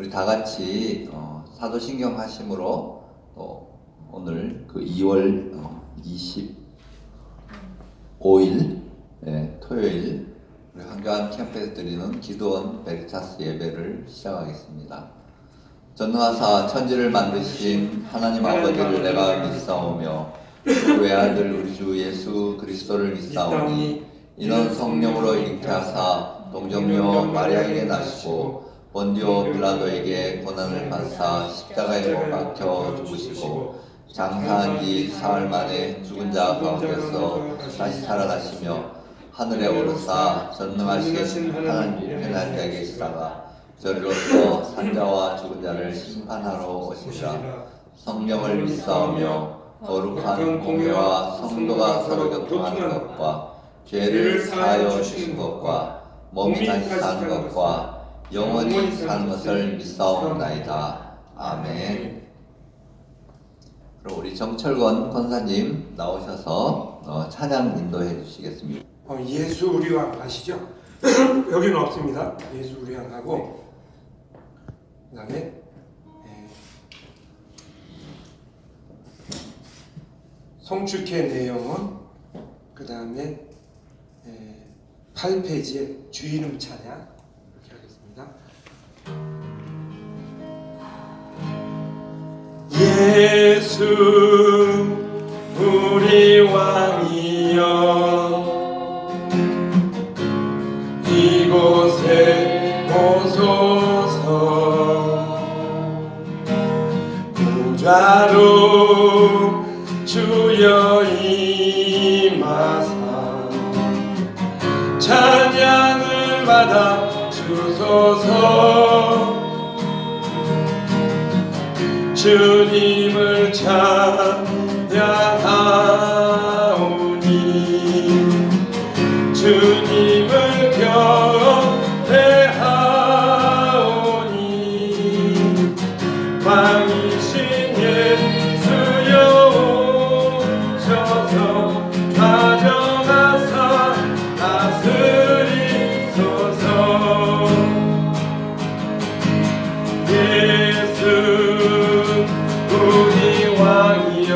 우리 다 같이 사도신경 하심으로 또 오늘 그 2월 25일 토요일 우리 한교안 캠프에서 드리는 기도원 베리타스 예배를 시작하겠습니다. 전능하사 천지를 만드신 하나님 아버지를 내가 믿사오며 그 외아들 우리 주 예수 그리스도를 믿사오니 이는 성령으로 잉태하사 동정녀 마리아에게 나시고 본디오 빌라도에게 고난을 받사 십자가에 못 박혀 죽으시고 장사한 지 사흘 만에 죽은 자 가운데서 다시 살아나시며 하늘에 오르사 전능하신 하나님 편한 자에게 계시다가 저리로서 산자와 죽은 자를 심판하러 오시리라. 성령을 믿사오며 거룩한 공회와 성도가 서로 교통하는 것과 죄를 사하여 주신 것과 몸이 다시 사는 것과 영원히 사는 것을 믿사옵나이다. 아멘. 그럼 우리 정철권 권사님 나오셔서 찬양 인도해 주시겠습니다. 예수 우리 왕 아시죠? 여기는 없습니다. 예수 우리 왕하고 그 다음에 송축회 내용은 그 다음에 8페이지에 주 이름 찬양 이렇게 하겠습니다. 예수 우리 왕이여 이곳에 오소서 부자로 주여 임하사 찬양을 받아 주소서 주님을 찬양하오니 주님을 경배하오니 왕이신 예수여 오셔서 가져가사 다스리소서 예수 우리 왕이여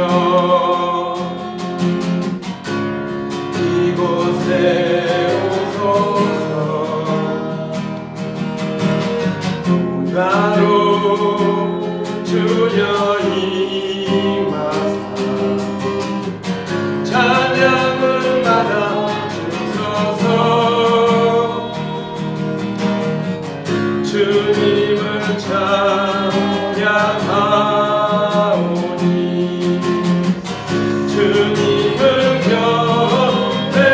이곳에 오소서 부자로 주여 임하사 찬양을 받아 주소서 주님을 찬양하오니 주님을 경배하오니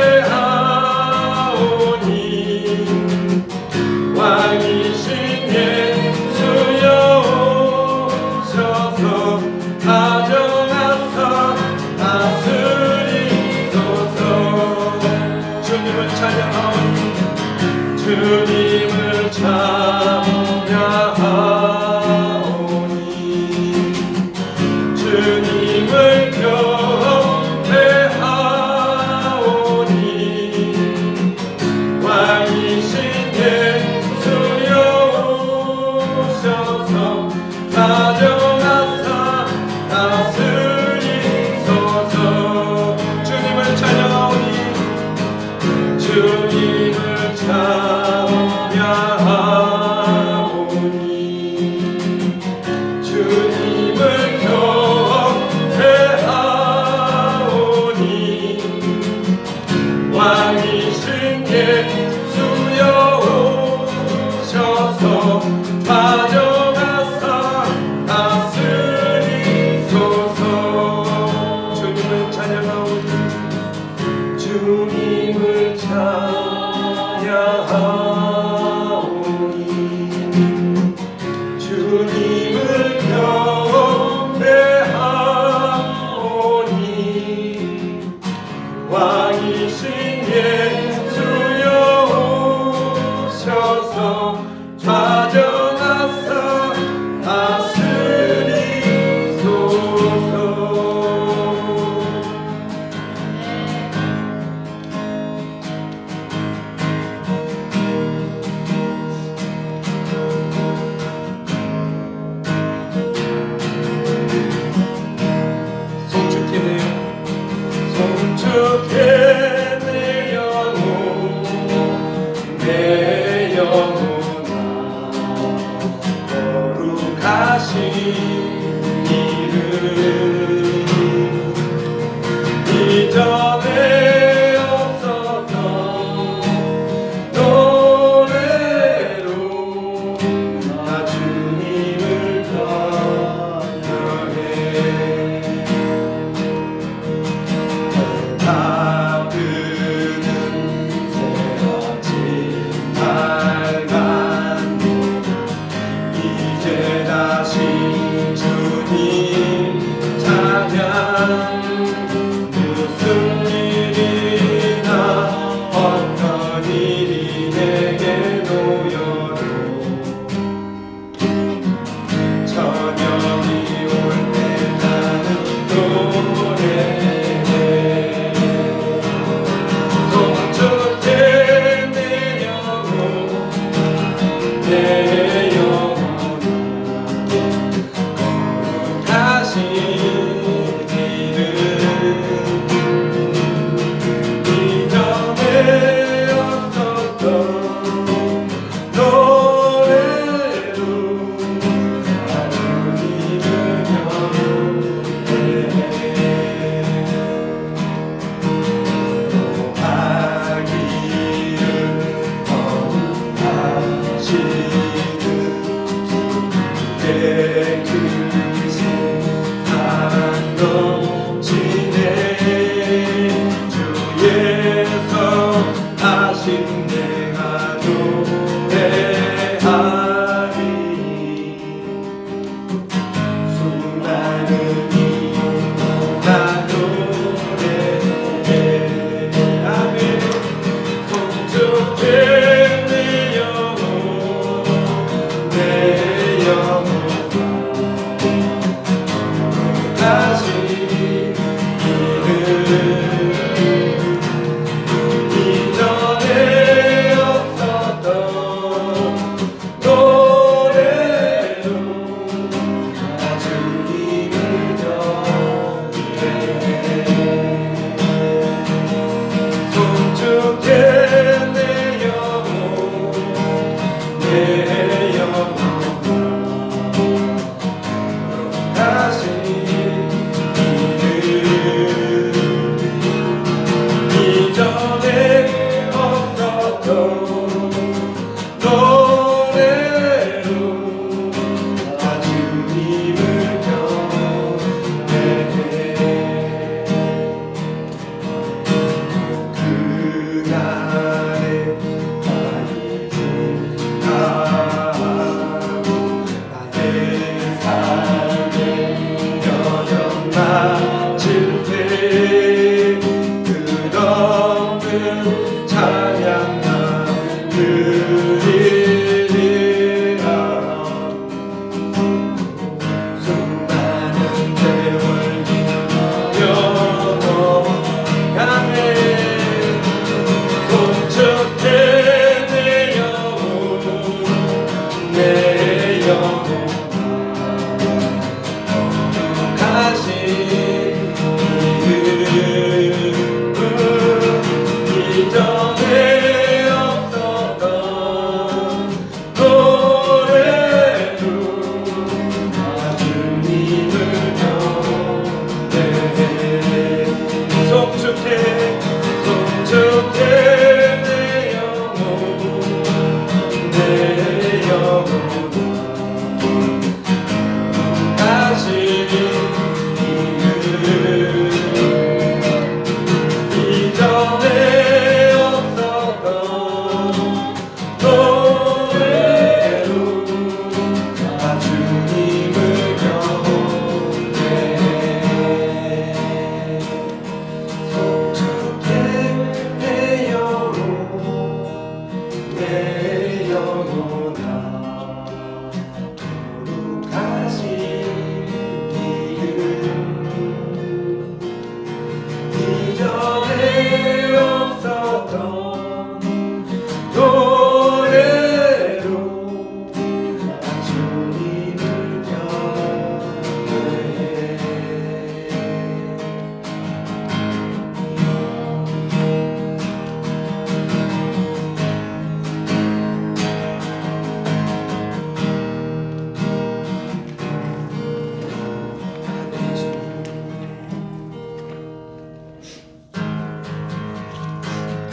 왕이신 예수여 오셔서 가져가사 다스리소서 주님을 찬양하오니 주님을 찬양하오니 거룩하신 이름 이전에 없었던 노래로 나 주님을 찬양해 밤그는 새아침 밝은 이제 다시 주님 찬양 무슨 일이나 어떤 일이 내게 놓여도 저녁이 올 때 나는 노래해 송축해 내 영혼 내 영혼 거룩하신 이름 이전에 없었던 노래로 나 주님을 경배하기를 거룩하시는 내 크신 사랑 넘치네 주에서 하신 내가 노래하리 수많은 이유로 나 노래해 아멘 송축해 내 영혼 내 영혼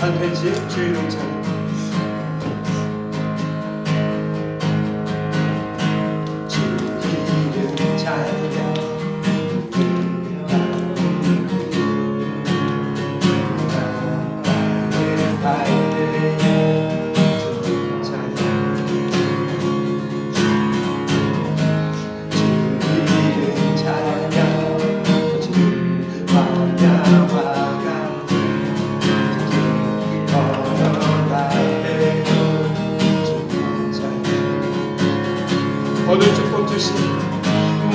산패지 주 이름 찬양. 주 이름 찬양.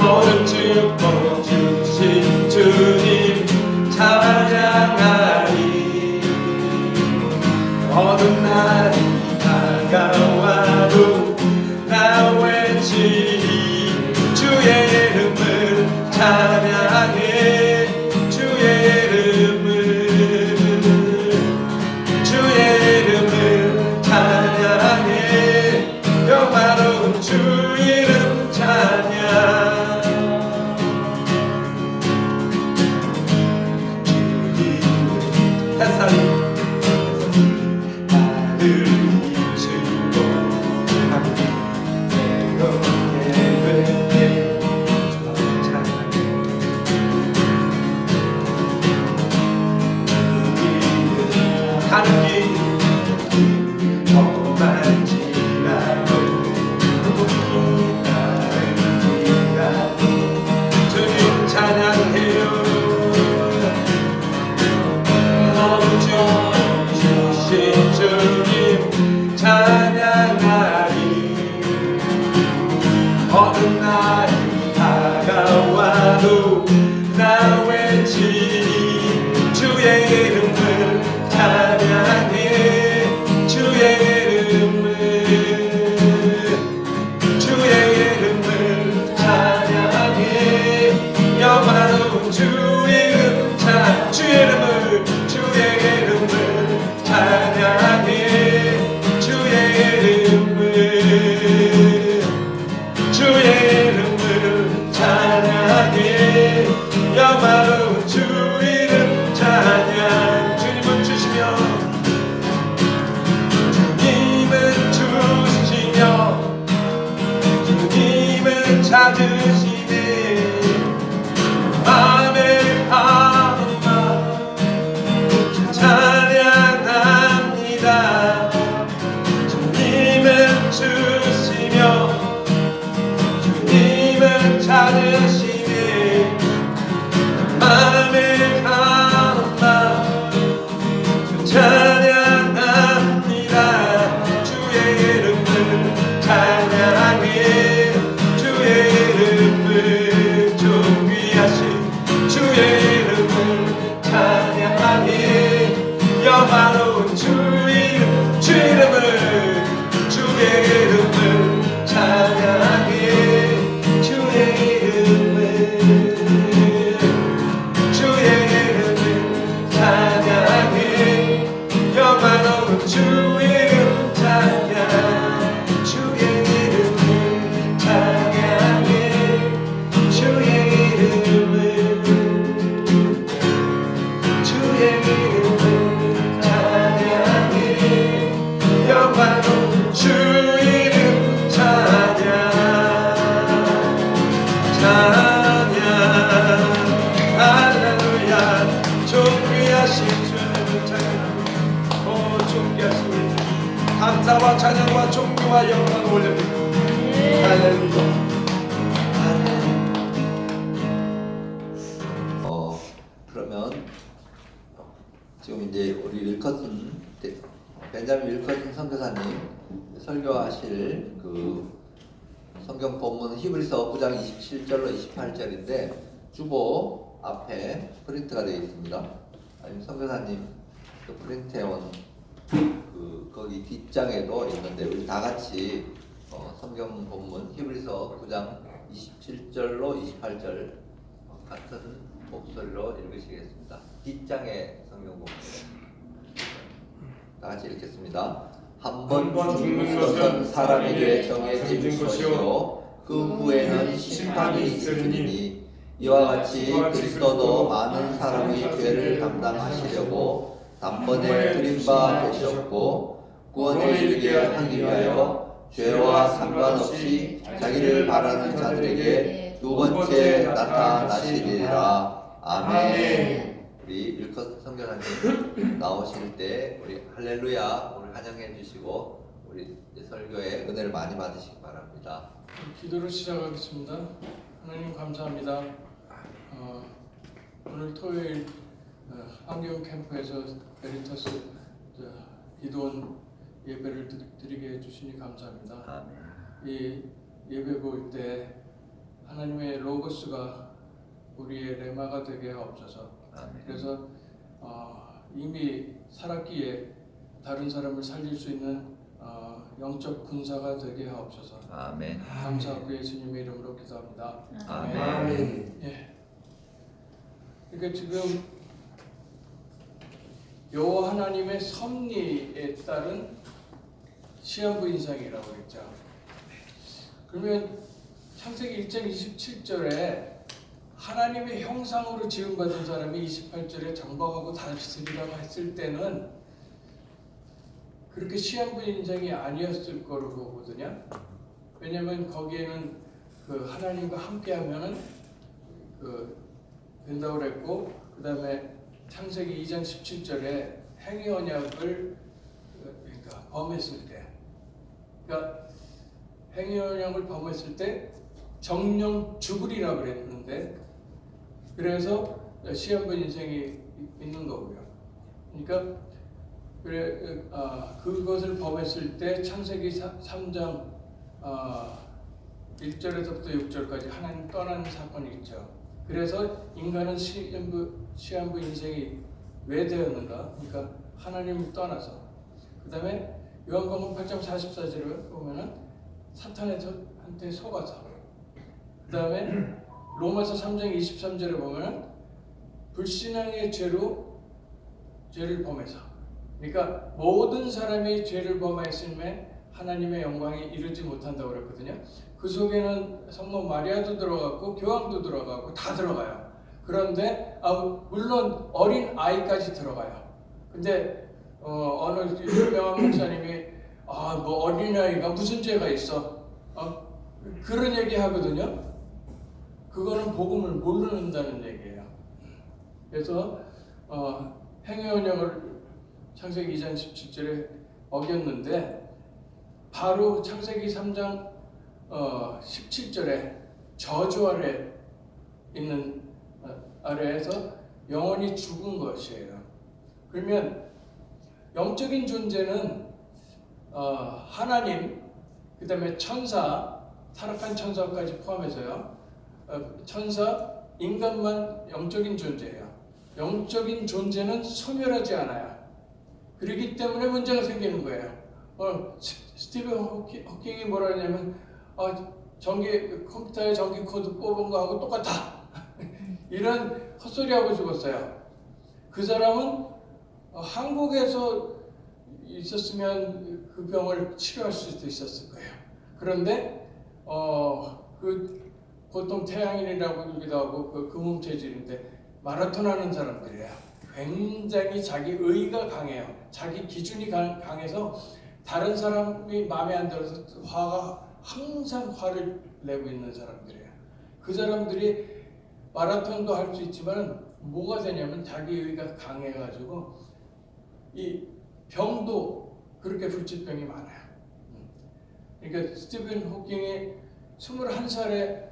모든 축복 주신 주님 찬양하리. 어두운 날이 다가와도 나 외치리. 주의 이름을 찬양해. 주의 이름을 찬양해. 영화로운 주 이름 찬양. 햇살이 나를 비추고 새롭게 되게 찬양해. 가는 길 험한지라도 주님 찬양해요. 멈춰 주신 주님 찬양하리. 어느 날이 다가와도 나 외치리. 주의 이름을 찬양해. 주의 이름을 찬양해. 영원한 주 이름 주의 이름을 찬양해. 주의 이름을 찬양해. 영원한 주 이름 찬양. 주님은 주시며 주님은 찾으시네. 마음의 한마 찬양합니다. 주님은 주시며 주님은 찾으시네. 마음의 한마 찬양합니다. 주의 이름을 찬양해. 주의 이름을 존귀하신 주의 이름을 찬양해. 영화로운 주의 이름을 찬양해. 주의 이름을 찬양해. 영화로운 주의 이름 찬양. 주의 이름을 찬양해. 주의 이름을 찬양해. 영화로운 주 이름 찬양. 할렐루야. 존귀하신 주님을 찬양합니다. 오 존귀하신 주님, 감사와 찬양과 존귀와 영광을 올립니다. 할렐루야. 그러면 지금 이제 우리 벤자민 윌커슨 선교사님 설교하실 그 성경 본문 히브리서 9장 27절로 28절인데 주보 앞에 프린트가 되어 있습니다. 아니면 선교사님 그 프린트해온 거기 뒷장에도 있는데 우리 다 같이 성경 본문 히브리서 9장 27절로 28절 같은 목소리로 읽으시겠습니다. 뒷장의 성경 본문 다 같이 읽겠습니다. 한 번 죽는 것은 사람에게 정해진 것이요 그 후에는 심판이 있으리니 이와 같이 그리스도도 많은 사람의 죄를 담당하시려고 단번에 드린 바 되셨고 구원에 이르게 하기 위하여 죄와 상관없이 자기를 바라는 자들에게 두 번째 나타나시리라. 아멘. 우리 일컷 성경하님 나오실 때 우리 할렐루야 오늘 환영해 주시고 우리 설교에 은혜를 많이 받으시기 바랍니다. 기도로 시작하겠습니다. 하나님 감사합니다. 오늘 토요일 한경 캠프에서 베리터스 기도원 예배를 드리게 해주시니 감사합니다. 아멘. 이 예배 볼 때 하나님의 로고스가 우리의 레마가 되게 하옵소서. 아멘. 그래서 이미 살았기에 다른 사람을 살릴 수 있는 영적 군사가 되게 하옵소서. 아멘. 감사하고 예수님의 이름으로 기도합니다. 아멘. 예. 그러니까 지금 여호와 하나님의 섭리에 따른 시한부 인상이라고 했죠. 그러면 창세기 1장 27절에 하나님의 형상으로 지음받은 사람이 28절에 정복하고 다스리라고 했을 때는 그렇게 시한부 인상이 아니었을 거로 보거든요. 왜냐하면 거기에는 그 하나님과 함께하면은 된다고 그랬고, 그 다음에 창세기 2장 17절에 행위 언약을 그러니까 범했을 때, 그러니까 행위 언약을 범했을 때 정령 죽으리라 그랬는데, 그래서 시한부 인생이 있는 거고요. 그러니까 그것을 범했을 때 창세기 3장 1절에서부터 6절까지 하나님 떠나는 사건이 있죠. 그래서 인간은 시한부 인생이 왜 되었는가? 그러니까 하나님을 떠나서. 그 다음에 요한복음 8장 44절을 보면은 사탄한테 속아서. 그 다음에 로마서 3장 23절에 보면은 불신앙의 죄로 죄를 범해서. 그러니까 모든 사람이 죄를 범했음에 하나님의 영광이 이르지 못한다고 그랬거든요. 그 속에는 성모 마리아도 들어갔고 교황도 들어가고 다 들어가요. 그런데 물론 어린 아이까지 들어가요. 근데 어느 유명한 목사님이 뭐 어린 아이가 무슨 죄가 있어? 그런 얘기 하거든요. 그거는 복음을 모른다는 얘기예요. 그래서 행위 언약을 창세기 2장 17절에 어겼는데 바로 창세기 3장 17절에 저주 아래 있는 아래에서 영원히 죽은 것이에요. 그러면 영적인 존재는 하나님, 그 다음에 천사, 타락한 천사까지 포함해서요. 천사, 인간만 영적인 존재예요. 영적인 존재는 소멸하지 않아요. 그렇기 때문에 문제가 생기는 거예요. 스티븐 호킹이 뭐라 하냐면 컴퓨터에 전기 코드 뽑은 거하고 똑같아. 이런 헛소리하고 죽었어요. 그 사람은 한국에서 있었으면 그 병을 치료할 수도 있었을 거예요. 그런데 보통 태양인이라고 하기도 하고 그 금음체질인데 마라톤 하는 사람들이에요. 굉장히 자기 의가 강해요. 자기 기준이 강해서 다른 사람이 마음에 안 들어서 항상 화를 내고 있는 사람들이에요. 그 사람들이 마라톤도 할 수 있지만 뭐가 되냐면 자기 의가 강해가지고 이 병도 그렇게 불치병이 많아요. 그러니까 스티븐 호킹이 21살에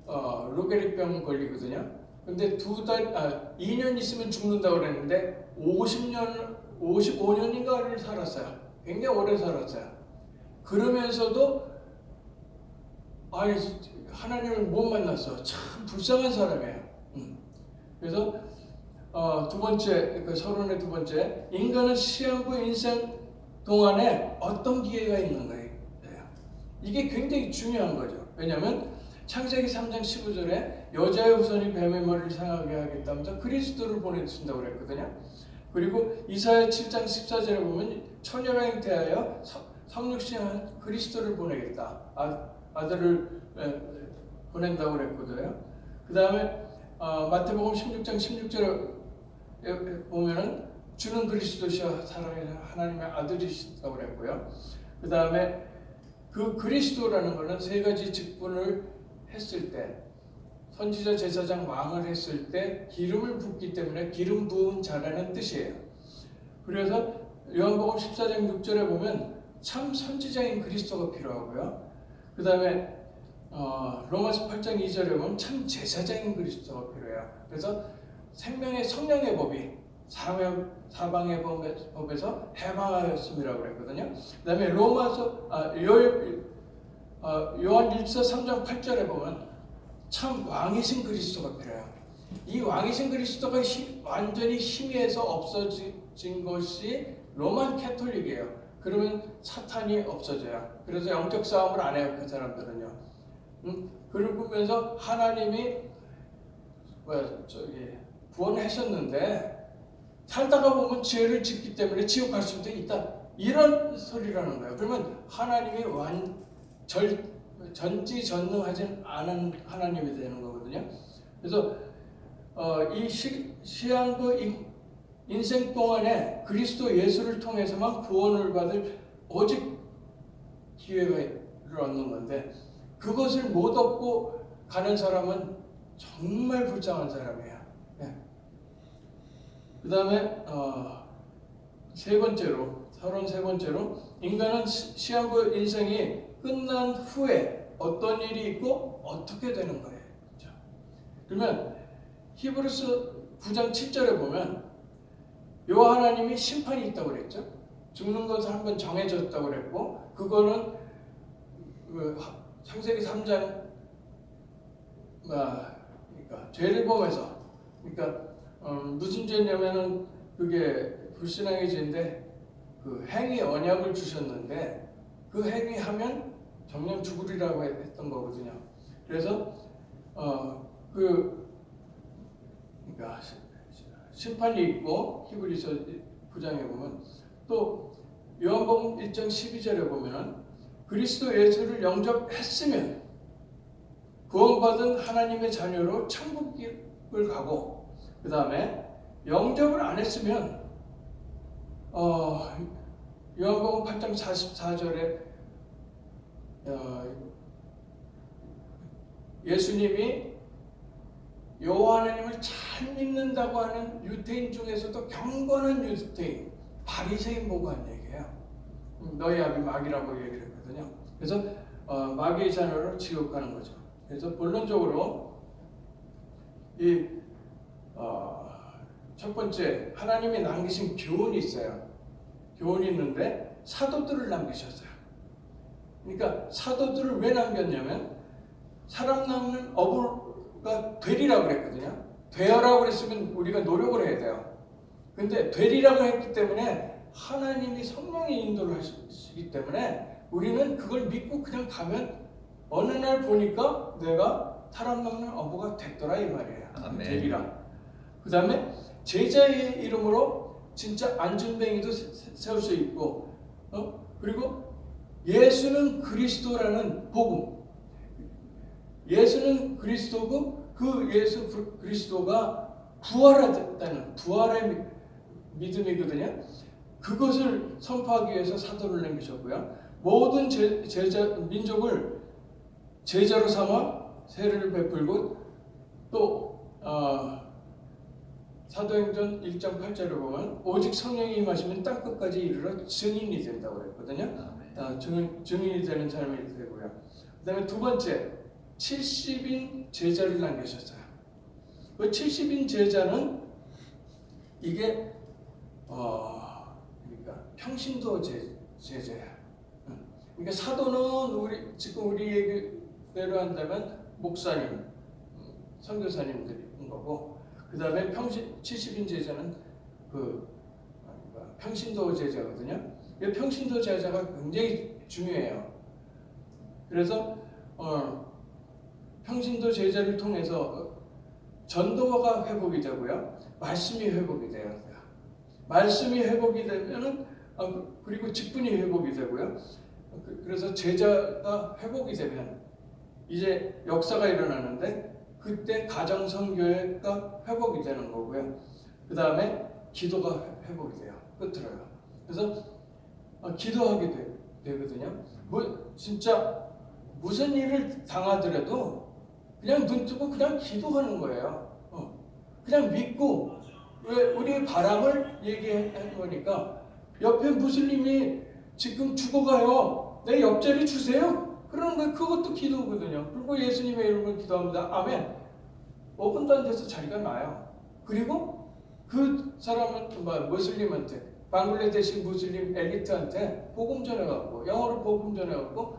로게리병 걸리거든요. 근데 2년 있으면 죽는다고 그랬는데 55년인가를 살았어요. 굉장히 오래 살았어요. 그러면서도 하나님을 못 만났어. 참 불쌍한 사람이에요. 그래서 두 번째, 그 서론의 두 번째, 인간은 시한부 인생 동안에 어떤 기회가 있는 거예요. 이게 굉장히 중요한 거죠. 왜냐하면 창세기 3장 15절에 여자의 후손이 뱀의 머리를 상하게 하겠다면서 그리스도를 보내준다고 그랬거든요. 그리고 이사야 7장 14절에 보면 처녀가 잉태하여 성육신한 그리스도를 보내겠다. 아들을 보낸다고 그랬거든요. 그 다음에 마태복음 16장 16절에 보면은 주는 그리스도시여 사랑하는 하나님의 아들이시다고 그랬고요. 그 다음에 그 그리스도라는 것은 세 가지 직분을 했을 때, 선지자, 제사장, 왕을 했을 때 기름을 붓기 때문에 기름 부은 자라는 뜻이에요. 그래서 요한복음 14장 6절에 보면 참 선지자인 그리스도가 필요하고요. 그 다음에 로마서 8장 2절에 보면 참 제사장인 그리스도가 필요해요. 그래서 생명의 성령의 법이 사방의 법에서 해방하였음이라고 그랬거든요. 그 다음에 요한 1서 3장 8절에 보면 참 왕이신 그리스도가 필요해요. 이 왕이신 그리스도가 완전히 희미해서 없어진 것이 로만 캐톨릭이에요. 그러면 사탄이 없어져요. 그래서 영적 싸움을 안 해요, 그 사람들은요. 그러면서 하나님이 구원하셨는데 살다가 보면 죄를 짓기 때문에 지옥 갈 수도 있다, 이런 소리라는 거예요. 그러면 하나님이 전지전능하지 않은 하나님이 되는 거거든요. 그래서 이 시한부 인생 동안에 그리스도 예수를 통해서만 구원을 받을 오직 기회를 얻는 건데, 그것을 못 얻고 가는 사람은 정말 불쌍한 사람이에요. 네. 그 다음에 33번째로 인간은 시한부 인생이 끝난 후에 어떤 일이 있고 어떻게 되는 거예요. 그러면 히브리서 9장 7절에 보면 여호와 하나님이 심판이 있다고 그랬죠. 죽는 것은 한번 정해졌다고 그랬고, 그거는 창세기 3장 그러니까 죄를 범해서, 그러니까 무슨 죄냐면은 그게 불신앙의 죄인데, 그 행위 언약을 주셨는데 그 행위하면 정령 죽으리라고 했던 거거든요. 그래서 그러니까 심판이 있고, 히브리서 9장에 보면, 또 요한복음 1장 12절에 보면은 그리스도 예수를 영접했으면 구원받은 하나님의 자녀로 천국을 가고, 그 다음에 영접을 안 했으면 요한복음 8장 44절에 예수님이 여호와 하나님을 잘 믿는다고 하는 유대인 중에서도 경건한 유대인, 바리새인 보고 한 얘기예요. 너희 아비 마귀라고 얘기를 했거든요. 그래서 마귀의 자녀로 지옥 가는 거죠. 그래서 본론적으로 첫 번째, 하나님이 남기신 교훈이 있어요. 교훈이 있는데 사도들을 남기셨어요. 그러니까 사도들을 왜 남겼냐면, 사람 낳는 어부가 되리라고 그랬거든요. 되어라고 그랬으면 우리가 노력을 해야 돼요. 근데 되리라고 했기 때문에 하나님이 성령의 인도를 하시기 때문에 우리는 그걸 믿고 그냥 가면 어느 날 보니까 내가 사람 낳는 어부가 됐더라, 이 말이에요. 아멘. 되리라. 그 다음에 제자의 이름으로 진짜 안전뱅이도 세울 수 있고, 그리고 예수는 그리스도라는 복음, 예수는 그리스도고 그 예수 그리스도가 부활했다는 부활의 믿음이거든요. 그것을 선포하기 위해서 사도를 남기셨고요. 모든 민족을 제자로 삼아 세례를 베풀고, 또 사도행전 1장 8절을 보면 오직 성령이 임하시면 땅끝까지 이르러 증인이 된다고 그랬거든요. 증인이 되는 삶이 되고요. 그 다음에 두 번째, 70인 제자를 남기셨어요. 그 70인 제자는 이게 그러니까 평신도 제자야. 그러니까 사도는 지금 우리 얘기대로 한다면 목사님, 선교사님들인 거고, 그 다음에 70인 제자는 평신도 제자거든요. 이 평신도 제자가 굉장히 중요해요. 그래서 평신도 제자를 통해서 전도가 회복이 되고요, 말씀이 회복이 돼요. 말씀이 회복이 되면은 그리고 직분이 회복이 되고요. 그래서 제자가 회복이 되면 이제 역사가 일어나는데, 그때 가정 선교회가 회복이 되는 거고요. 그 다음에 기도가 회복이 돼요. 끝으로요. 그래서 기도하게 되거든요. 진짜 무슨 일을 당하더라도 그냥 눈 뜨고 그냥 기도하는 거예요. 그냥 믿고, 왜 우리의 바람을 얘기해 보니까 옆에 무슬림이 지금 죽어가요. 내 옆자리 주세요. 그러는 거 그것도 기도거든요. 그리고 예수님의 이름으로 기도합니다. 아멘. 5분도 안 돼서 자리가 나요. 그리고 그 사람은 무슬림한테, 방글라데시 무슬림 엘리트한테 복음 전해갖고, 영어로 복음 전해갖고,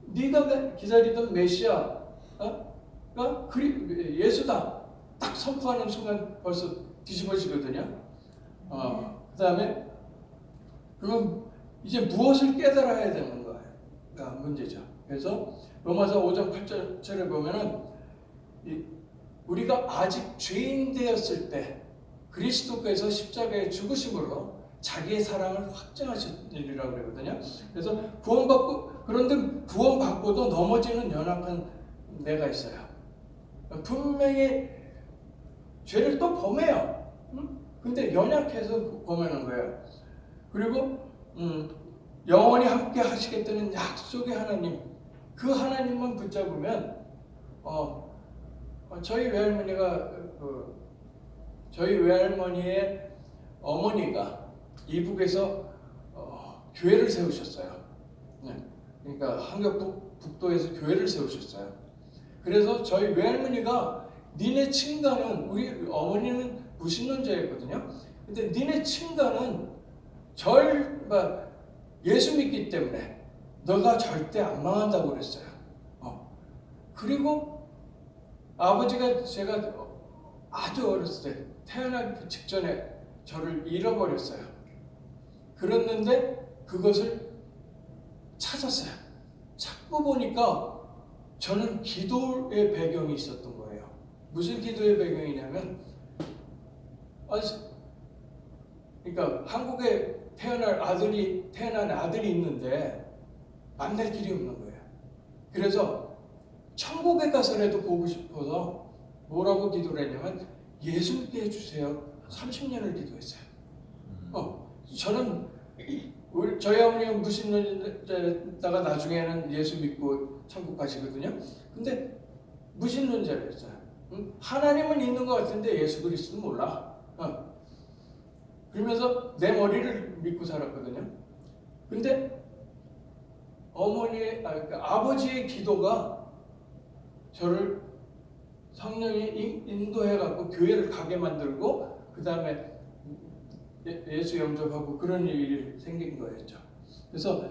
네가 기다리던 메시아가 예수다 딱 선포하는 순간 벌써 뒤집어지거든요. 그 다음에 그럼 이제 무엇을 깨달아야 되는 거가 문제죠. 그래서 로마서 5장 8절에 보면은 우리가 아직 죄인 되었을 때 그리스도께서 십자가에 죽으심으로 자기의 사랑을 확증하시리라고 그러거든요. 그래서 그런데 구원받고도 넘어지는 연약한 내가 있어요. 분명히 죄를 또 범해요. 근데 연약해서 범하는 거예요. 그리고 영원히 함께 하시겠다는 약속의 하나님, 그 하나님만 붙잡으면 저희 외할머니의 어머니가 이북에서 교회를 세우셨어요. 그러니까 한국북도에서 교회를 세우셨어요. 그래서 저희 외할머니가 니네 친가는, 우리 어머니는 무신론자였거든요. 근데 니네 친가는 예수 믿기 때문에 너가 절대 안 망한다고 그랬어요. 그리고 아버지가 제가 아주 어렸을 때 태어나기 직전에 저를 잃어버렸어요. 그랬는데 그것을 찾았어요. 찾고 보니까 저는 기도의 배경이 있었던 거예요. 무슨 기도의 배경이냐면, 그러니까 한국에 태어난 아들이 있는데 만날 길이 없는 거예요. 그래서 천국에 가서라도 보고 싶어서 뭐라고 기도를 했냐면, 예수 믿게 해주세요. 30년을 기도했어요. 저는 저희 어머니가 무신론자다가 나중에는 예수 믿고 천국 가시거든요. 근데 무신론자였어요. 하나님은 있는 것 같은데 예수 그리스도는 몰라. 그러면서 내 머리를 믿고 살았거든요. 근데 아버지의 기도가 저를 성령이 인도해갖고 교회를 가게 만들고, 그 다음에 예수 영접하고 그런 일이 생긴 거였죠. 그래서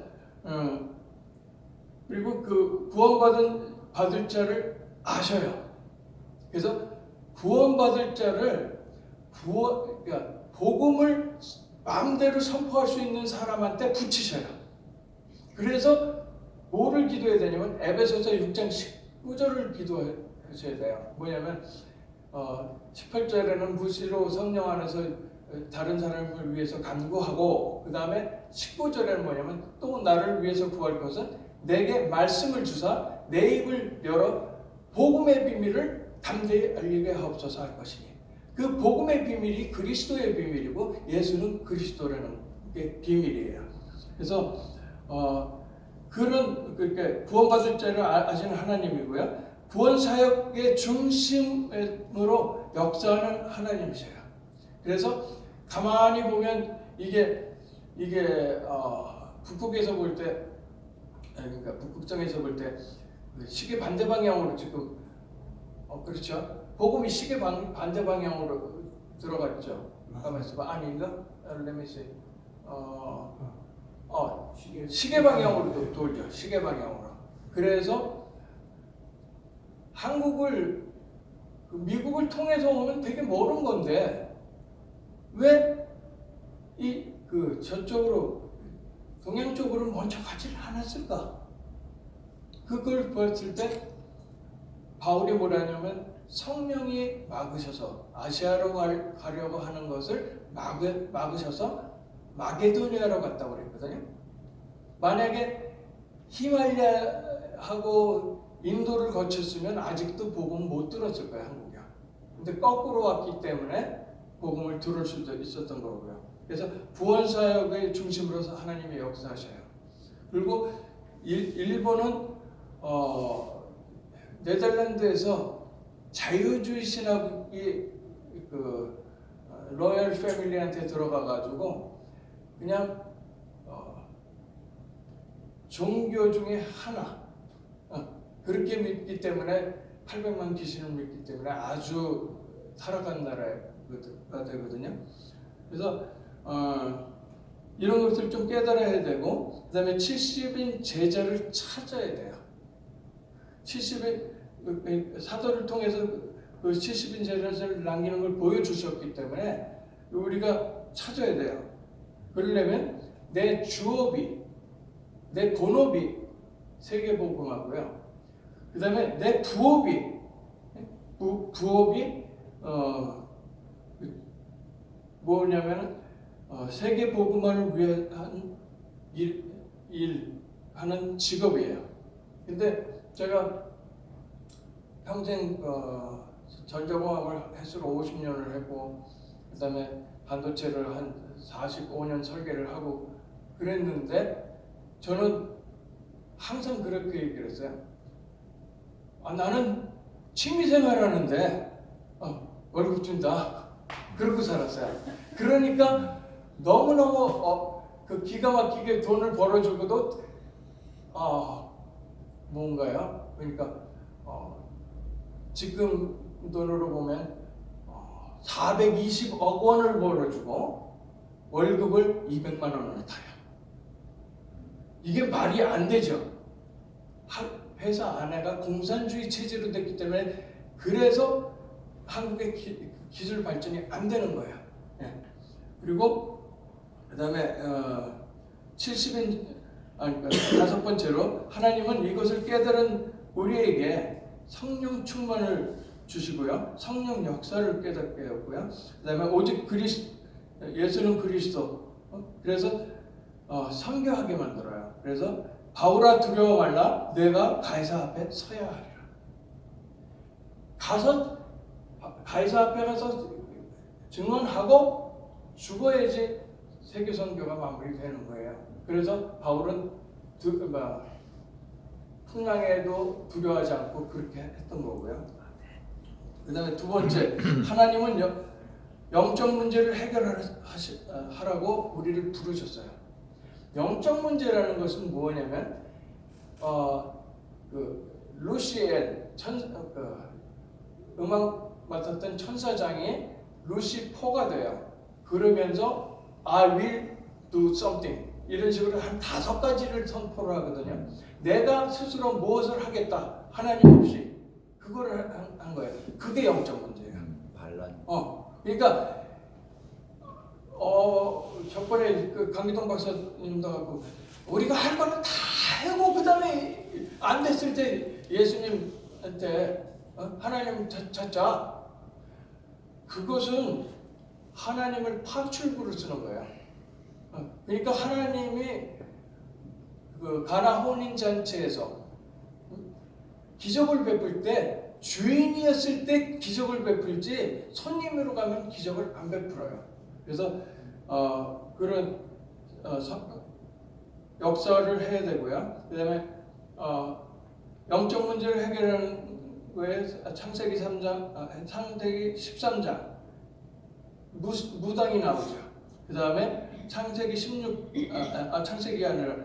그리고 그 구원받을 자를 아셔요. 그래서 구원받을 자를 그러니까 복음을 마음대로 선포할 수 있는 사람한테 붙이셔요. 그래서 뭐를 기도해야 되냐면 에베소서 6장 19절을 기도하셔야 돼요. 뭐냐면 18절에는 무시로 성령 안에서 다른 사람을 위해서 간구하고, 그 다음에 19절에는 뭐냐면 또 나를 위해서 구할 것은 내게 말씀을 주사 내 입을 열어 복음의 비밀을 담대히 알리게 하옵소서 할 것이니, 그 복음의 비밀이 그리스도의 비밀이고 예수는 그리스도라는 게 비밀이에요. 그래서 그러니까 구원받을 자를 아시는 하나님이고요, 구원 사역의 중심으로 역사하는 하나님이세요. 그래서 가만히 보면 이게 북극에서 볼 때, 그러니까 북극성에서 볼 때 시계 반대 방향으로 지금 그렇죠. 복음이 시계 반대 방향으로 들어갔죠. 가만히 있어봐. 아닌가? 레미시. 시계 방향으로 돌죠. 시계 방향으로. 그래서 미국을 통해서 오면 되게 멀은 건데 왜 저쪽으로, 동양 쪽으로 먼저 가지를 않았을까? 그걸 봤을 때 바울이 뭐라냐면 성령이 막으셔서 아시아로 가려고 하는 것을 막으셔서 마게도니아로 갔다고 그랬거든요. 만약에 히말라야하고 인도를 거쳤으면 아직도 복음 못 들었을 거예요, 한국이. 근데 거꾸로 왔기 때문에 복음을 들을 수도 있었던 거고요. 그래서 구원 사역의 중심으로서 하나님이 역사하셔요. 그리고 일본은 네덜란드에서 자유주의 신학이 그 로열 패밀리한테 들어가가지고 그냥 종교 중에 하나 그렇게 믿기 때문에 800만 귀신을 믿기 때문에 아주 타락한 나라가 되거든요. 그래서 이런 것들 좀 깨달아야 되고, 그 다음에 70인 제자를 찾아야 돼요. 70인 사도를 통해서 그 70인 제자를 남기는 걸 보여주셨기 때문에 우리가 찾아야 돼요. 그러려면 내 주업이, 내 본업이 세계복음하고요. 그 다음에 내 부업이 뭐냐면은 세계복음을 위한 일 하는 직업이에요. 근데 제가 평생 전자공학을 해수로 50년을 했고, 그 다음에 반도체를 한 45년 설계를 하고 그랬는데, 저는 항상 그렇게 얘기를 했어요. 나는 취미생활 하는데 월급 준다. 그러고 살았어요. 그러니까 너무너무 그 기가 막히게 돈을 벌어주고도 뭔가요? 그러니까 지금 돈으로 보면 420억 원을 벌어주고 월급을 200만 원을 타요. 이게 말이 안 되죠. 회사 안에가 공산주의 체제로 됐기 때문에, 그래서 한국의 기술 발전이 안 되는 거예요. 예. 그리고 그다음에 70인 다섯 번째로, 하나님은 이것을 깨달은 우리에게 성령 충만을 주시고요, 성령 역사를 깨닫게 하고요. 그다음에 오직 예수는 그리스도. 그래서 선교하게 만들어요. 그래서 바울아 두려워 말라, 내가 가이사 앞에 서야 하리라. 가이사 앞에 가서 증언하고 죽어야지 세계 선교가 마무리되는 거예요. 그래서 바울은 풍랑에도 두려워하지 않고 그렇게 했던 거고요. 그 다음에 두 번째, 하나님은 영적 문제를 해결하라고 우리를 부르셨어요. 영적 문제라는 것은 뭐냐면 루시엘 음악 맡았던 천사장이 루시포가 돼요. 그러면서 I will do something 이런 식으로 한 5가지를 선포를 하거든요. 내가 스스로 무엇을 하겠다, 하나님 없이 그거를 한 거예요. 그게 영적 문제예요. 반란. 그러니까 저번에 그 강기동 박사님도 하고, 우리가 할 거는 다 하고 그 다음에 안 됐을 때 예수님한테 하나님 찾자. 그것은 하나님을 파출구로 쓰는 거예요. 그러니까 하나님이 그 가나 혼인 잔치에서 기적을 베풀 때 주인이었을 때 기적을 베풀지 손님으로 가면 기적을 안 베풀어요. 그래서 그런 역사를 해야 되고요. 그다음에 영적 문제를 해결하는 거에 창세기 13장 무당이 나오죠. 그다음에 창세기 아니라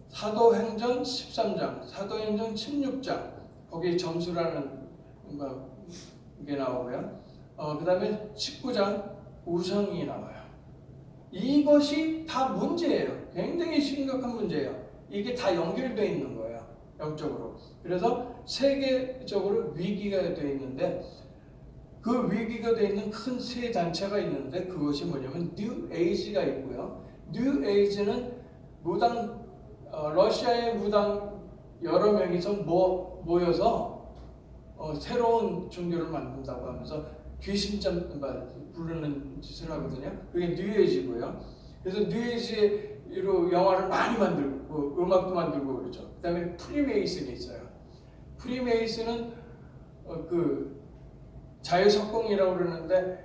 사도행전 13장, 사도행전 16장 거기에 점수라는 게 나오고요. 그다음에 19장 우상이 나와요. 이것이 다 문제예요. 굉장히 심각한 문제예요. 이게 다 연결되어 있는 거예요, 영적으로. 그래서 세계적으로 위기가 되어 있는데, 그 위기가 되어 있는 큰 세 단체가 있는데, 그것이 뭐냐면 뉴 에이지가 있고요. 뉴 에이지는 무당, 러시아의 무당 여러 명이서 모여서 새로운 종교를 만든다고 하면서 귀신점 부르는 짓을 하거든요. 그게 뉴에이지고요. 그래서 뉴에이지로 영화를 많이 만들고 음악도 만들고 그러죠. 그다음에 프리메이슨이 있어요. 프리메이슨은 그 자유석공이라고 그러는데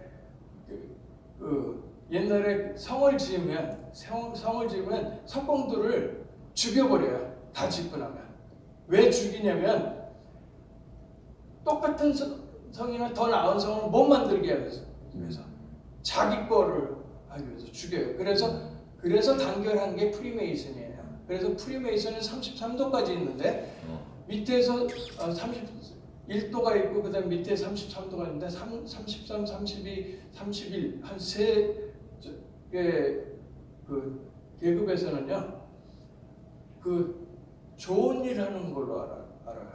옛날에 성을 지으면 석공들을 죽여버려요. 다 짓고 나면. 왜 죽이냐면 똑같은 성이나 더 나은 성을 못 만들게 하기 위해서 자기 거를 하기 위해서 죽여요. 그래서 단결한 게 프리메이슨이에요. 그래서 프리메이슨은 33도까지 있는데 밑에서 31도가 있고 그다음 밑에 33도가 있는데 33, 32, 31 한 세 그 계급에서는요 그 좋은 일 하는 걸로 알아요.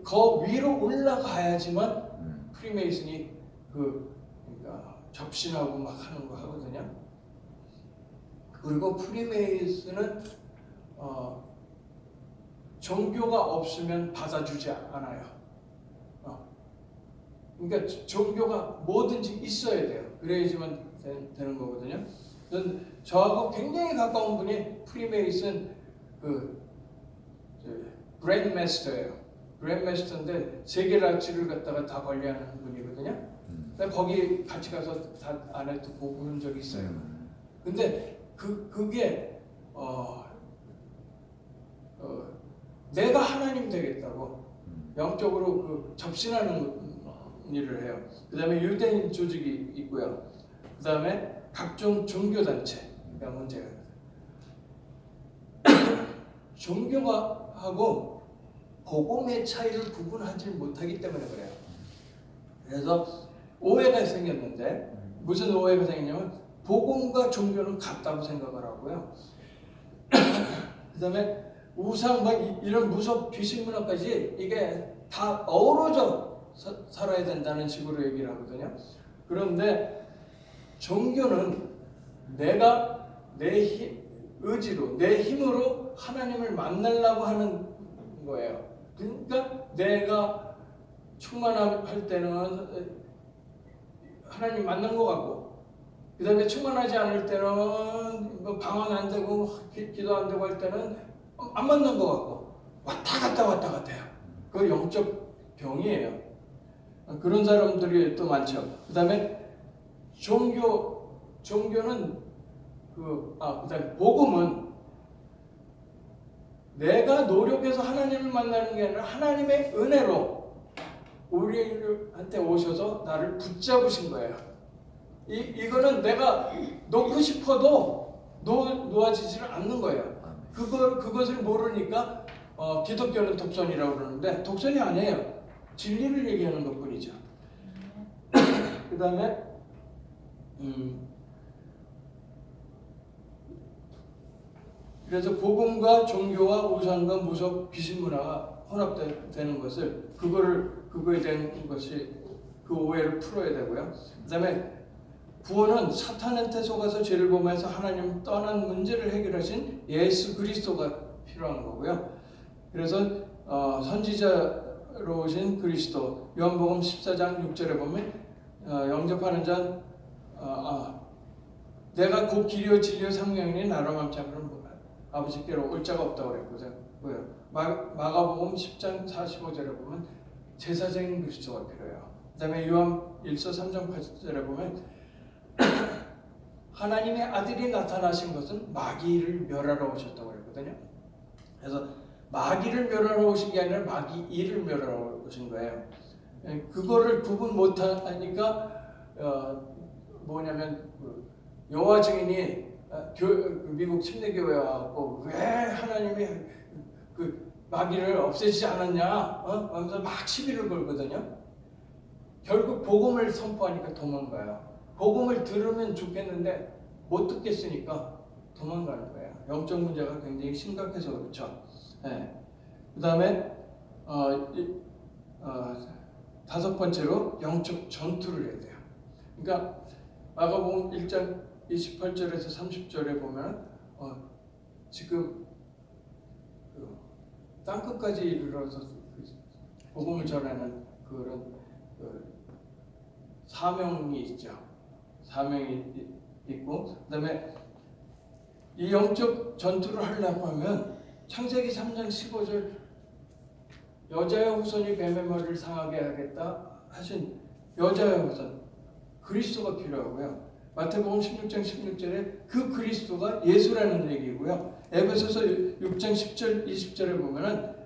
그 위로 올라가야지만 프리메이슨이 그러니까 접신하고 막 하는 거 하거든요. 그리고 프리메이슨은 종교가 없으면 받아주지 않아요. 그러니까 종교가 뭐든지 있어야 돼요. 그래야지만 되는 거거든요. 저하고 굉장히 가까운 분이 프리메이슨 그랜드마스터예요. 그랜드마스터인데 세계 라치를 갖다가 다 관리하는 분이거든요. 근데 거기 같이 가서 다 안에 듣고 보는 적이 있어요. 근데 그게 내가 하나님 되겠다고 영적으로 접신하는 일을 해요. 그 다음에 유대인 조직이 있고요. 그 다음에 각종 종교단체가 문제가 종교가 하고 복음의 차이를 구분하지 못하기 때문에 그래요. 그래서 오해가 생겼는데 무슨 오해가 생겼냐면 복음과 종교는 같다고 생각을 하고요. 그 다음에 우상 이런 무속 귀신 문화까지 이게 다 어우러져 살아야 된다는 식으로 얘기를 하거든요. 그런데 종교는 내가 내 의지로 내 힘으로 하나님을 만나려고 하는 거예요. 그러니까 내가 충만할 때는 하나님 만난 것 같고 그 다음에 충만하지 않을 때는 뭐 방황 안 되고 기도 안 되고 할 때는 안 만난 것 같고 왔다 갔다 해요. 그 영적 병이에요. 그런 사람들이 또 많죠. 그 다음에 종교는 그다음에 복음은 내가 노력해서 하나님을 만나는 게 아니라 하나님의 은혜로 우리한테 오셔서 나를 붙잡으신 거예요. 이거는 내가 놓고 싶어도 놓아지지를 않는 거예요. 그것을 모르니까 기독교는 독선이라고 그러는데 독선이 아니에요. 진리를 얘기하는 것뿐이죠. 그 다음에 그래서 복음과 종교와 우상과 무속 귀신 문화가 혼합되는 것을 그거에 대한 것이 그 오해를 풀어야 되고요. 그다음에 구원은 사탄한테 속아서 죄를 범해서 하나님 떠난 문제를 해결하신 예수 그리스도가 필요한 거고요. 그래서 선지자로 오신 그리스도 요한복음 14장 6절에 보면 영접하는 자 내가 곧 길이요 진리요 생명이니 나로 맘지 않고는 아버지께로 올 자가 없다고 그랬거든요. 마가복음 10장 45절에 보면 제사장인 그리스도가 필요해요. 그 다음에 요한 1서 3장 8절에 보면 하나님의 아들이 나타나신 것은 마귀를 멸하러 오셨다고 그랬거든요. 그래서 마귀를 멸하러 오신 게 아니라 마귀 일을 멸하러 오신 거예요. 그거를 구분 못하니까 뭐냐면 여호와 증인이 미국 침례교회에 와서 왜 하나님이 그 마귀를 없애지 않았냐 하면서 막 시비를 걸거든요. 결국 복음을 선포하니까 도망가요. 복음을 들으면 좋겠는데 못 듣겠으니까 도망가는 거예요. 영적 문제가 굉장히 심각해서 그렇죠. 네. 그 다음에 다섯 번째로 영적 전투를 해야 돼요. 그러니까 마가복음 1장 28절에서 30절에 보면 지금 땅끝까지 이르러서 복음을 전하는 그런 사명이 있죠. 사명이 있고 그다음에 이 영적 전투를 하려고 하면 창세기 3장 15절 여자의 후손이 뱀의 머리를 상하게 하겠다 하신 여자의 후손 그리스도가 필요하고요. 마태복음 16장 16절에 그 그리스도가 예수라는 얘기고요. 에베소서 6장 10절 20절에 보면은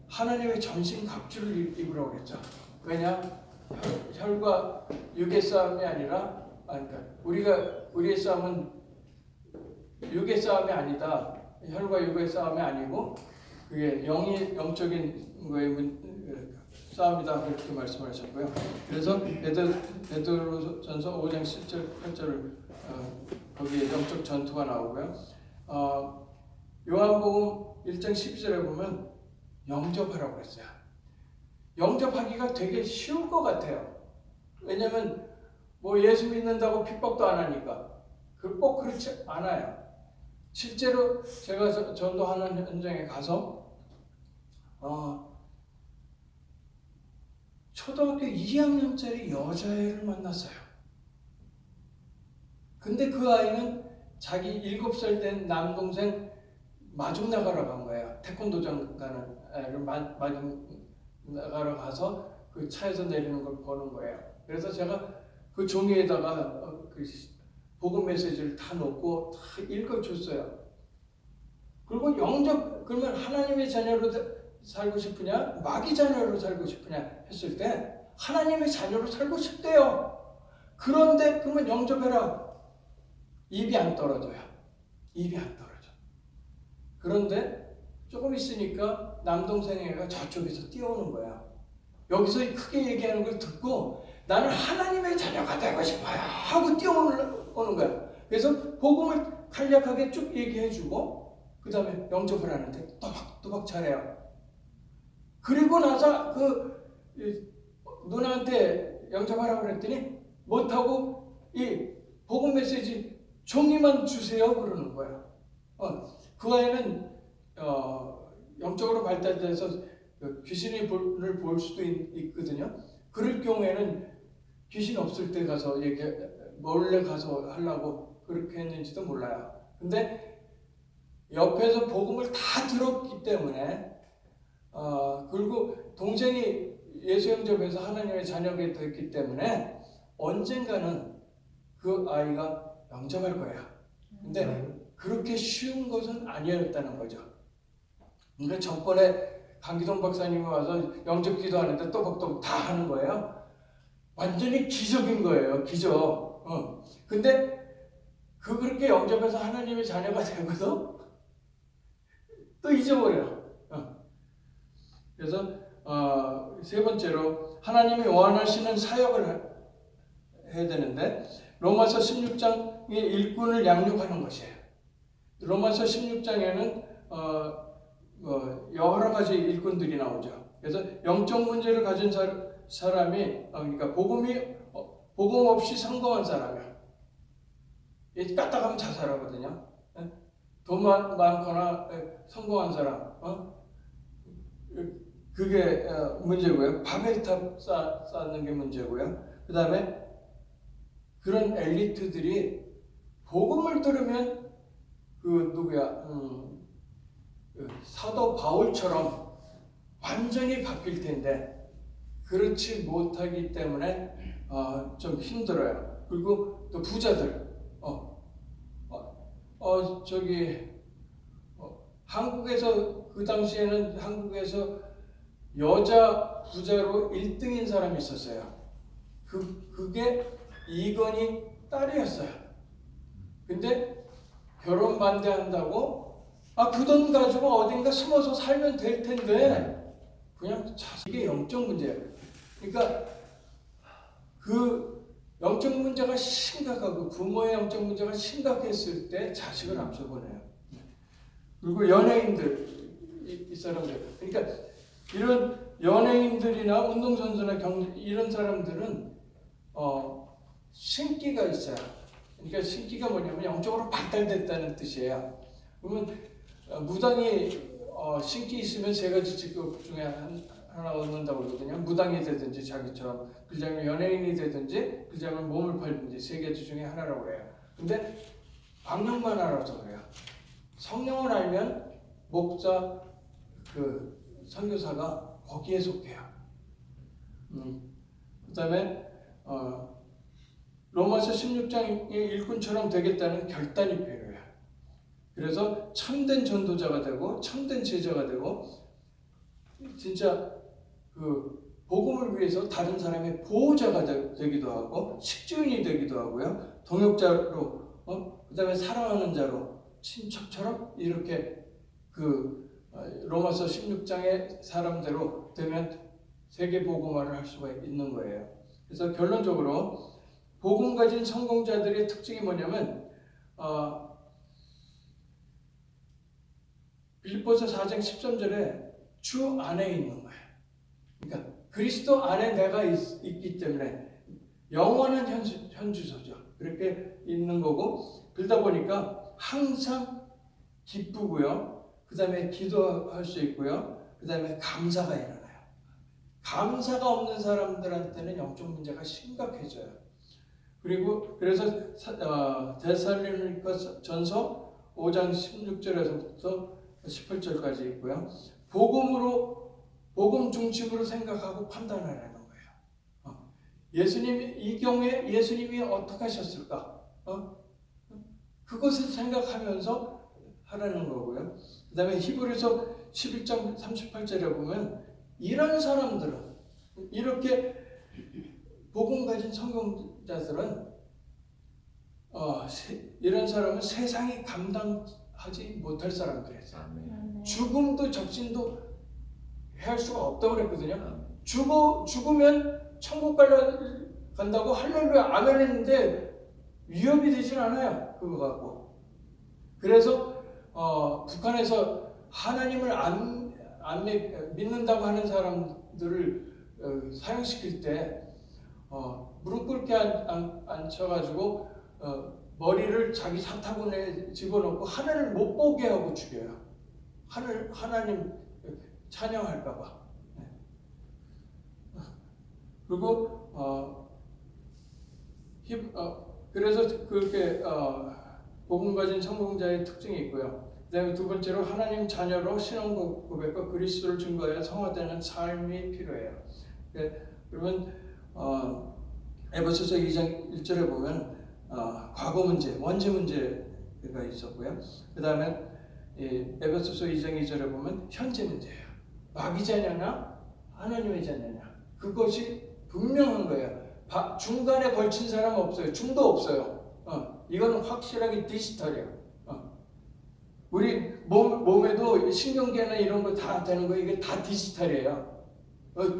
하나님의 전신 갑주를 입으라고 그랬죠. 왜냐? 혈과 육의 싸움이 아니라 그러니까 우리의 싸움은 육의 싸움이 아니다. 혈과 육의 싸움이 아니고 그게 영적인 거의 싸움이다 그렇게 말씀을 하셨고요. 그래서 베드로전서 5장 10절 8절을 거기에 영적 전투가 나오고요. 요한복음 1장 12절에 보면 영접하라고 그랬어요. 영접하기가 되게 쉬울 것 같아요. 왜냐하면 뭐 예수 믿는다고 핍박도 안 하니까. 꼭 그렇지 않아요. 실제로 제가 전도하는 현장에 가서 초등학교 2학년짜리 여자애를 만났어요. 근데 그 아이는 자기 7살 된 남동생 마중 나가러 간 거예요. 태권도장 가는 애를 마중 나가러 가서 그 차에서 내리는 걸 보는 거예요. 그래서 제가 그 종이에다가 그 복음 메시지를 다 놓고 다 읽어줬어요. 그리고 그러면 하나님의 자녀로 살고 싶으냐, 마귀 자녀로 살고 싶으냐 했을 때 하나님의 자녀로 살고 싶대요. 그런데 그러면 영접해라. 입이 안 떨어져요. 입이 안 떨어져. 그런데 조금 있으니까 남동생 애가 저쪽에서 뛰어오는 거야. 여기서 크게 얘기하는 걸 듣고 나는 하나님의 자녀가 되고 싶어요 하고 뛰어오는 거야. 그래서 복음을 간략하게 쭉 얘기해주고 그 다음에 영접을 하는데 또박또박 잘해요. 그리고 나서 그 누나한테 영접하라고 그랬더니 못하고 이 복음 메시지 종이만 주세요 그러는 거야. 그 아이는 영적으로 발달돼서 귀신을 볼 수도 있거든요. 그럴 경우에는 귀신 없을 때 가서 몰래 가서 하려고 그렇게 했는지도 몰라요. 근데 옆에서 복음을 다 들었기 때문에 그리고 동생이 예수 영접해서 하나님의 자녀가 됐기 때문에 언젠가는 그 아이가 영접할 거야. 근데 그렇게 쉬운 것은 아니었다는 거죠. 그러니까 전번에 강기동 박사님이 와서 영접 기도하는데 또박또박 다 하는 거예요. 완전히 기적인 거예요. 기적. 근데 그렇게 영접해서 하나님의 자녀가 되고도 또 잊어버려요. 그래서 세 번째로 하나님이 원하시는 사역을 해야 되는데 로마서 16장의 일꾼을 양육하는 것이에요. 로마서 16장에는 여러 가지 일꾼들이 나오죠. 그래서 영적 문제를 가진 사람이 그러니까 복음 없이 성공한 사람이야. 까딱하면 자살하거든요. 돈 많거나 성공한 사람, 그게 문제고요. 바벨탑 쌓는 게 문제고요. 그 다음에 그런 엘리트들이 복음을 들으면 사도 바울처럼 완전히 바뀔 텐데 그렇지 못하기 때문에 좀 힘들어요. 그리고 또 부자들, 한국에서 그 당시에는 한국에서 여자 부자로 1등인 사람이 있었어요. 그게 이건희 딸이었어요. 근데 결혼 반대한다고 그 돈 가지고 어딘가 숨어서 살면 될 텐데 그냥 이게 영적 문제예요. 그러니까 그 영적 문제가 심각하고 부모의 영적 문제가 심각했을 때 자식을 앞서보내요. 그리고 연예인들 이 사람들 그러니까 이런 연예인들이나 운동선수나 이런 사람들은 신기가 있어요. 그러니까 신기가 뭐냐면 영적으로 발달됐다는 뜻이에요. 그러면 무당이 신기 있으면 세 가지 직업 중에 하나 얻는다고 그러거든요. 무당이 되든지 자기처럼 그자면 연예인이 되든지 그자면 몸을 팔든지 세 가지 중에 하나라고 그래요. 근데 악령만 알아서 그래요. 성령을 알면 목자 선교사가 거기에 속해요. 그다음에 로마서 16장의 일꾼처럼 되겠다는 결단이 필요해요. 그래서 참된 전도자가 되고 참된 제자가 되고 진짜 그 복음을 위해서 다른 사람의 보호자가 되기도 하고 식주인이 되기도 하고요. 동역자로 그다음에 사랑하는 자로 친척처럼 이렇게 로마서 16장의 사람대로 되면 세계 복음화를 할 수가 있는 거예요. 그래서 결론적으로 복음 가진 성공자들의 특징이 뭐냐면 빌립보서 4장 13절에 주 안에 있는 거예요. 그러니까 그리스도 안에 내가 있기 때문에 영원한 현주소죠. 그렇게 있는 거고 그러다 보니까 항상 기쁘고요. 그 다음에 기도할 수 있고요. 그 다음에 감사가 일어나요. 감사가 없는 사람들한테는 영적 문제가 심각해져요. 그리고 그래서 데살로니가 전서 5장 16절에서부터 18절까지 있고요. 복음 중심으로 생각하고 판단하라는 거예요. 이 경우에 예수님이 어떻게 하셨을까? 그것을 생각하면서 하라는 거고요. 그 다음에 히브리서 11장 38절에 보면 이런 사람들은 이렇게 복음 가진 성공자들은 이런 사람은 세상이 감당하지 못할 사람들이에요. 죽음도 적신도 해할 수가 없다고 그랬거든요. 죽으면 천국 간다고 할렐루야 아멘 했는데 위협이 되진 않아요. 그거 갖고. 그래서 북한에서 하나님을 안 믿는다고 하는 사람들을 사형시킬 때 무릎 꿇게 앉혀가지고 머리를 자기 사타구니에 집어넣고 하늘을 못 보게 하고 죽여요. 하나님 찬양할까봐. 그리고 그래서 그렇게 복음 가진 성공자의 특징이 있고요. 그다음에 두 번째로 하나님 자녀로 신앙 고백과 그리스도를 증거하여 성화되는 삶이 필요해요. 그러면 에베소서 2장 1절에 보면 과거 문제, 원죄 문제가 있었고요. 그 다음에 에베소서 2장 2절에 보면 현재 문제예요. 마귀 자녀나 하나님의 자녀냐 그것이 분명한 거예요. 중간에 걸친 사람 없어요. 중도 없어요. 이건 확실하게 디지털이에요. 우리 몸에도 신경계나 이런 거 다 되는 거 이게 다 디지털이에요.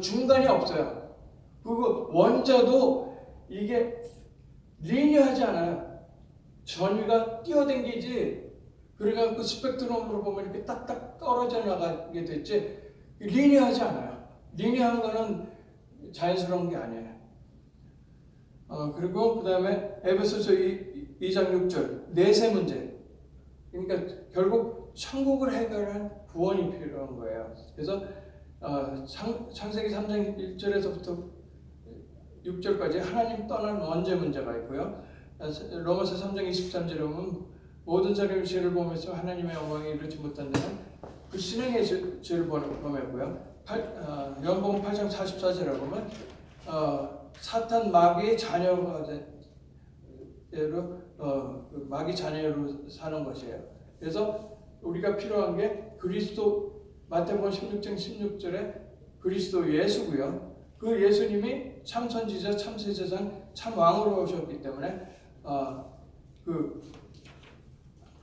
중간이 없어요. 그리고 원자도 이게 리니어하지 않아요. 전위가 뛰어댕기지. 그래갖고 스펙트럼으로 보면 이렇게 딱딱 떨어져 나가게 됐지. 리니어하지 않아요. 리니어한 거는 자연스러운 게 아니에요. 그리고 그 다음에 에베소서 2장 6절 내세 문제. 그러니까 결국 천국을 해결한 구원이 필요한 거예요. 그래서 창세기 3장 1절에서부터 6절까지 하나님 떠난 원죄 문제가 있고요. 로마서 3장 23절에 보면 모든 사람이 죄를 범해서 하나님의 영광에 이르지 못한 데는 그 신앙의 죄를 범했고요. 요한복음 8장 44절에 보면 사탄 마귀의 자녀가 마귀 자녀로 사는 것이에요. 그래서 우리가 필요한 게 그리스도 마태복음 16장 16절에 그리스도 예수고요. 그 예수님이 참 선지자, 참 세제장, 참 왕으로 오셨기 때문에 그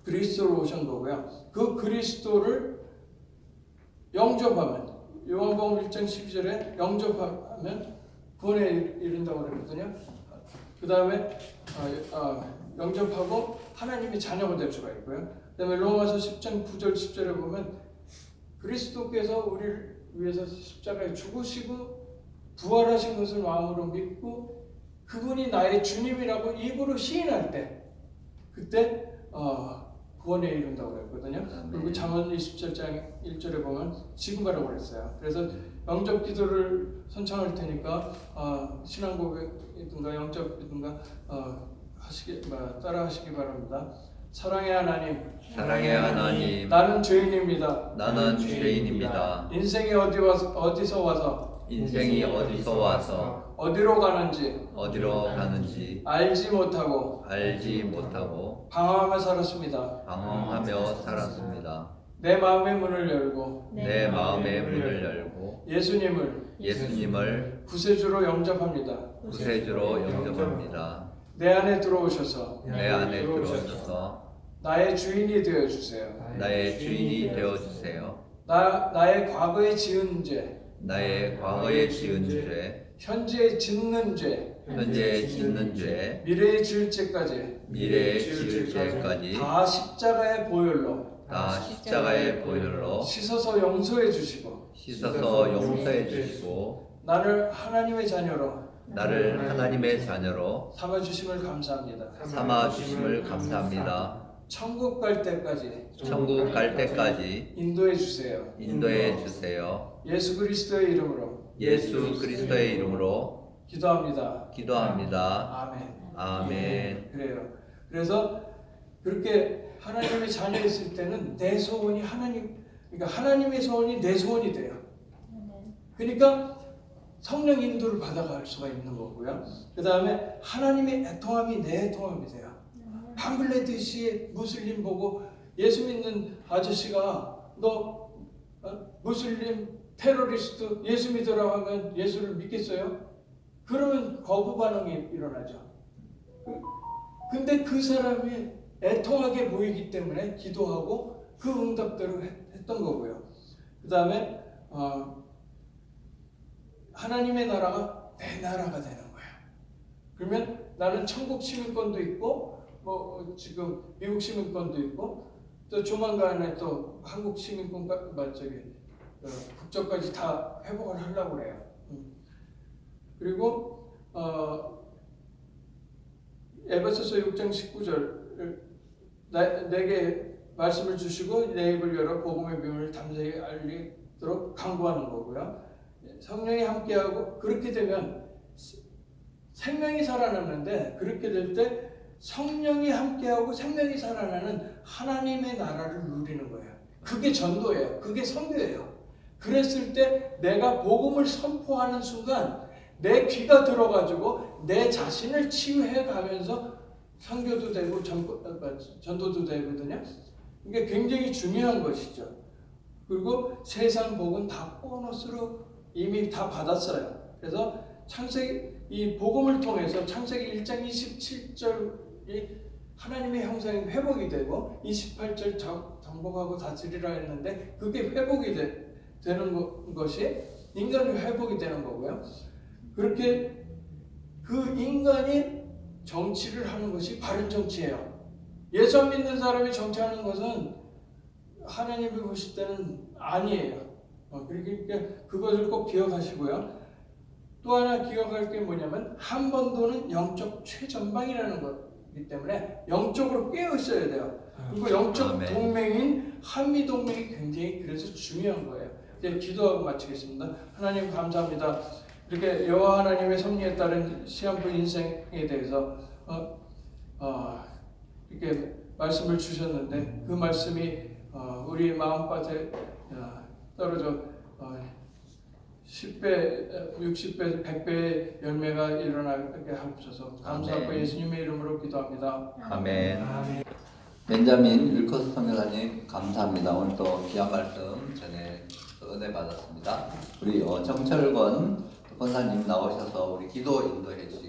그리스도로 오신 거고요. 그 그리스도를 영접하면 요한복음 1장 12절에 영접하면 구원에 이른다고 그러거든요. 그 다음에 영접하고 하나님의 자녀가 될 수가 있고요. 그 다음에 로마서 10장 9절 10절에 보면 그리스도께서 우리를 위해서 십자가에 죽으시고 부활하신 것을 마음으로 믿고 그분이 나의 주님이라고 입으로 시인할 때 그때 구원에 이른다고 그랬거든요. 그리고 잠언 27장 1절에 보면 지금 가라고 그랬어요. 그래서 영접 기도를 선창할 테니까 신앙 고백이든가 영접이든가 따라 하시기 바랍니다. 사랑의 하나님, 나는 죄인입니다. 나는 죄인입니다. 인생에 어디서 와서 인생이 어디서 와서 어디로 가는지 어디로 가는지 알지 못하고 알지 못하고 방황하며 살았습니다. 방황하며 살았습니다. 내 마음의 문을 열고 내 마음의 문을 열고 예수님을 구세주로 영접합니다. 구세주로 영접합니다. 내 안에 들어오셔서 내 안에 들어오셔서 나의 주인이 되어 주세요. 나의 주인이 되어주세요. 나의 과거에 지은 죄, 나의 과거에 지은 죄, 현재 짓는 죄, 현재 짓는 죄, 미래에 지을 죄까지 미래에 지을 죄까지 다 십자가의 보혈로 다 십자가의 보혈로 씻어서 용서해 주시고 씻어서 용서해 주시고 나를 하나님의 자녀로 나를 하나님의 자녀로 삼아 주심을 감사합니다. 삼아 주심을 감사합니다. 천국 갈 때까지 천국 갈 때까지 인도해 주세요. 인도해 주세요. 예수 그리스도의 이름으로 예수 그리스도의 이름으로 기도합니다. 기도합니다. 아멘. 아멘. 그래요. 그래서 그렇게 하나님의 자녀였을 때는 내 소원이 그러니까 하나님의 소원이 내 소원이 돼요. 그러니까 성령 인도를 받아갈 수가 있는 거고요. 그 다음에 하나님의 애통함이 내 애통함이 돼요. 방글라데시의 무슬림 보고 예수 믿는 아저씨가 너 무슬림 테러리스트 예수 믿으라고 하면 예수를 믿겠어요? 그러면 거부 반응이 일어나죠. 근데 그 사람이 애통하게 보이기 때문에 기도하고 그 응답대로 했던 거고요. 그 다음에 하나님의 나라가 내 나라가 되는 거예요. 그러면 나는 천국 시민권도 있고 지금 미국 시민권도 있고 또 조만간에 또 한국 시민권 국적까지 다 회복을 하려고 그래요. 그리고 에베소서 6장 19절 내게 말씀을 주시고 내 입을 열어 복음의 비밀을 담대히 알리도록 강구하는 거고요. 성령이 함께하고 그렇게 되면 생명이 살아나는데 그렇게 될 때 성령이 함께하고 생명이 살아나는 하나님의 나라를 누리는 거예요. 그게 전도예요. 그게 선교예요. 그랬을 때 내가 복음을 선포하는 순간 내 귀가 들어가지고 내 자신을 치유해 가면서 선교도 되고 전도도 되거든요. 이게 굉장히 중요한 것이죠. 그리고 세상 복은 다 보너스로 이미 다 받았어요. 그래서 이 복음을 통해서 창세기 1장 27절이 하나님의 형상이 회복이 되고 28절 정복하고 다스리라 했는데 그게 회복이 되는 것이 인간이 회복이 되는 거고요. 그렇게 그 인간이 정치를 하는 것이 바른 정치예요. 예수 안 믿는 사람이 정치하는 것은 하나님이 보실 때는 아니에요. 그러니까 그것을 꼭 기억하시고요. 또 하나 기억할 게 뭐냐면 한번도는 영적 최전방이라는 거기 때문에 영적으로 깨어 있어야 돼요. 그리고 영적 아멘. 동맹인 한미 동맹이 굉장히 그래서 중요한 거예요. 이제 기도하고 마치겠습니다. 하나님 감사합니다. 이렇게 여호와 하나님의 섭리에 따른 시한부 인생에 대해서 이렇게 말씀을 주셨는데 그 말씀이 우리 마음밭에 떨어져 10배, 60배, 100배의 열매가 일어나게 하옵소서. 감사하고 아멘. 예수님의 이름으로 기도합니다. 아멘. 벤자민 윌커스 선교사님 감사합니다. 오늘 또 귀한 말씀 전해서 은혜 받았습니다. 우리 정철권 권사님 나오셔서 우리 기도 인도해 주시겠습니다.